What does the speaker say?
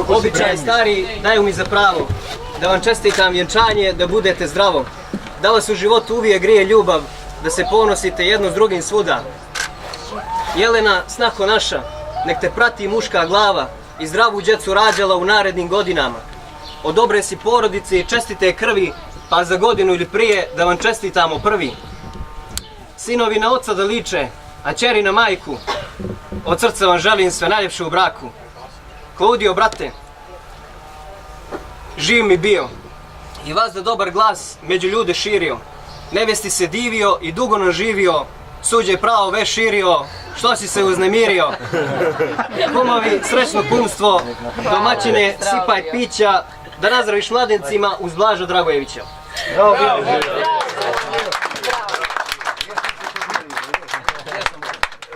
Običaj stari daju mi za pravo da vam čestitam vjenčanje, da budete zdravo, da vas u životu uvijek grije ljubav, da se ponosite jedno s drugim svuda. Jelena, snaho naša, nek te prati muška glava i zdravu djecu rađala u narednim godinama. Od dobre si porodice i čestite krvi, pa za godinu ili prije da vam čestitamo prvi. Sinovi na oca da liče, a ćeri na majku, od srca vam želim sve najljepše u braku. Klaudio, brate, živ mi bio i vas da dobar glas među ljude širio. Nevesti se divio i dugo nam živio, suđe pravo već širio, što si se uznemirio. Kumovi, srećno kumstvo, domaćine, sipaj pića, da nazdraviš mladencima uz Blaža Dragojevića.